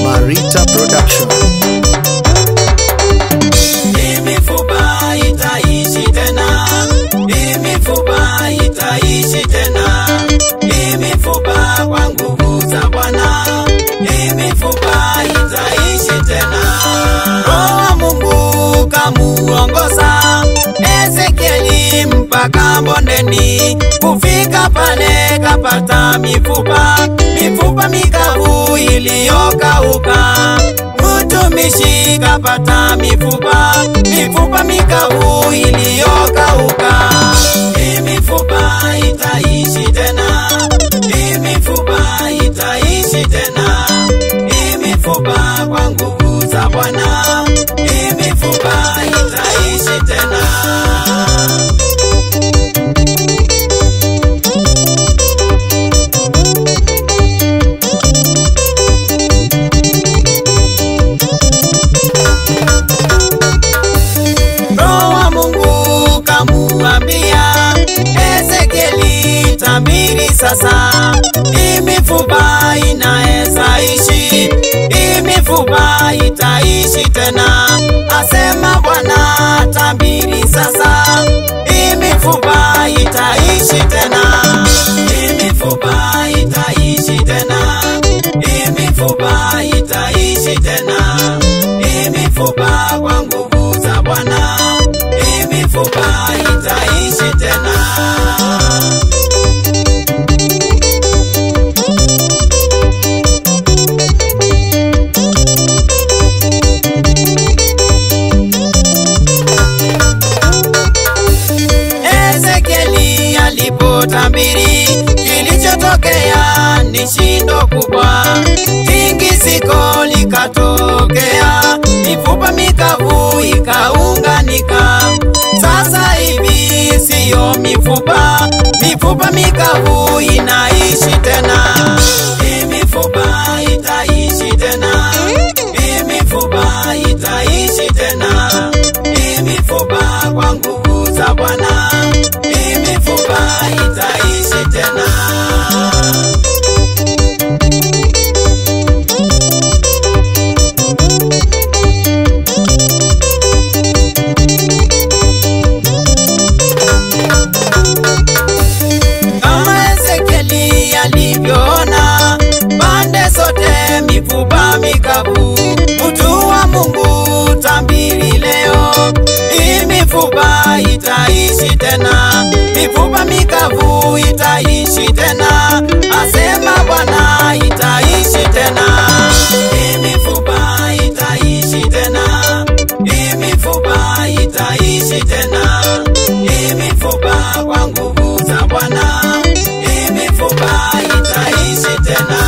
Marita Production. Mifupa itaishi tena, mifupa itaishi tena, mifupa kwa nguvu za Bwana, mifupa itaishi tena. Roho wa Mungu kamuongoza Ezekieli mpaka bondeni, kufika pale kapata mifupa mikavu iliyokauka. Mtumishi kapata mifupa mikavu iliyokauka. Mifupa itaishi tena, mifupa itaishi tena, mifupa kwa nguvu za Bwana, mifupa itaishi tena. Kamuambia Ezekieli, tabiri sasa, mifupa inaweza ishi, mifupa itaishi tena. Asema Bwana, tabiri sasa, mifupa itaishi tena, mifupa itaishi tena, mifupa itaishi tena, mifupa kwa nguvu za Bwana, mifupa itaishi tena. Ezekieli alipotabiri, kilichotokea ni shindo kubwa, tingiziko likatokea, mifupa mikavu ikaunganika. Sasa hivi siyo mifupa mikavu inaishi tena, mifupa itaishi tena, mifupa itaishi tena, mifupa kwa nguvu za Bwana, mifupa itaishi tena. Alivyoona pande zote mifupa mikavu, mtu wa Mungu tabiri leo, mifupa itaishi tena, mifupa mikavu itaishi tena. Asema Bwana, itaishi tena, mifupa itaishi tena, mifupa itaishi tena, mifupa kwa nguvu za Bwana, mifupa itaishi tena.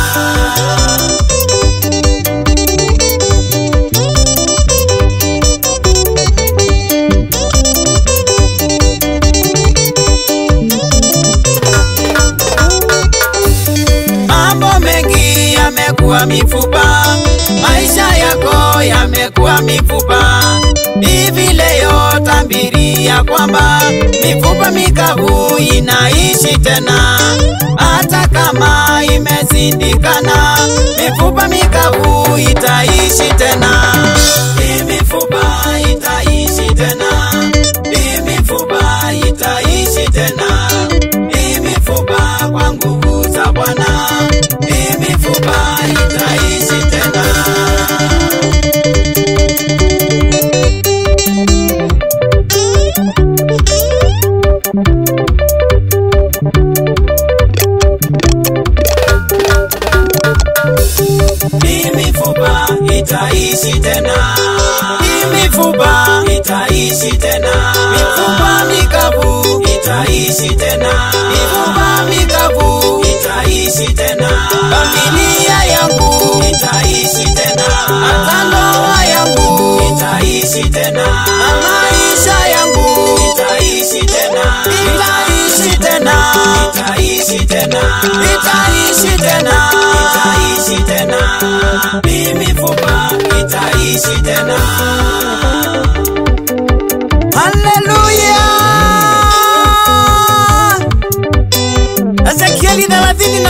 Mambo mengi yamekuwa mifupa, maisha yako yamekuwa mifupa. Hivi leo tabiri ya kwamba mifupa mikavu inaishi tena, hata kama imezindikana, mifupa mikavu itaishi tena, mifupa itaishi tena, mifupa itaishi tena, mifupa kwa nguvu za Bwana, mifupa itaishi tena. Mifupa itaishi tena, mifupa itaishi tena, mifupa mikavu itaishi tena, mifupa mikavu itaishi tena. Familia yangu itaishi tena, hata ndoa yangu itaishi tena, maisha yangu itaishi tena, itaishi tena, itaishi tena, itaishi tena, itaishi tena, mifupa itaishi tena. Hallelujah.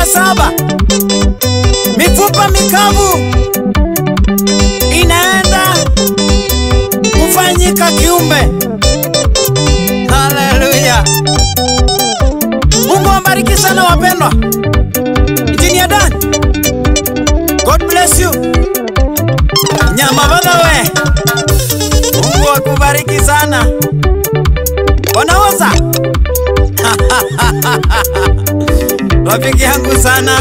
namba 7, mifupa mikavu inaenda kufanyika kiumbe. Haleluya. Mungu awabariki sana wapendwa. Engineer Dan, God bless you. Nyama bana we, Mungu akubariki sana. Wanaoza rafiki yangu sana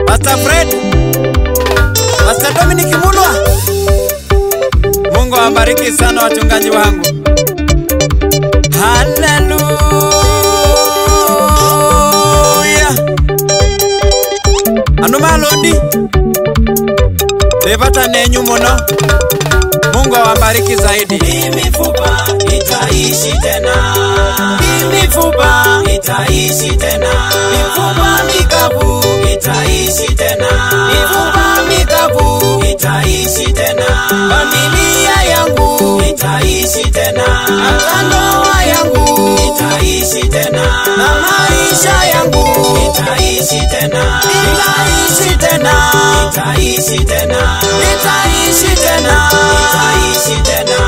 Pastor Fred, Pastor Dominic Mulwa. Mungu awabariki sana wachungaji wangu. Hallelujah. Anuma Londi Devata nenyu mono. Mungu awabariki zaidi. Mifupa itaishi tena. Mifupa itaishi tena. Mifupa mikavu itaishi tena. Mifupa mikavu itaishi tena. Familia yangu itaishi tena. Ndoa yangu itaishi tena. Na maisha yangu itaishi tena. Itaishi tena. Itaishi tena. Itaishi tena. Itaishi tena.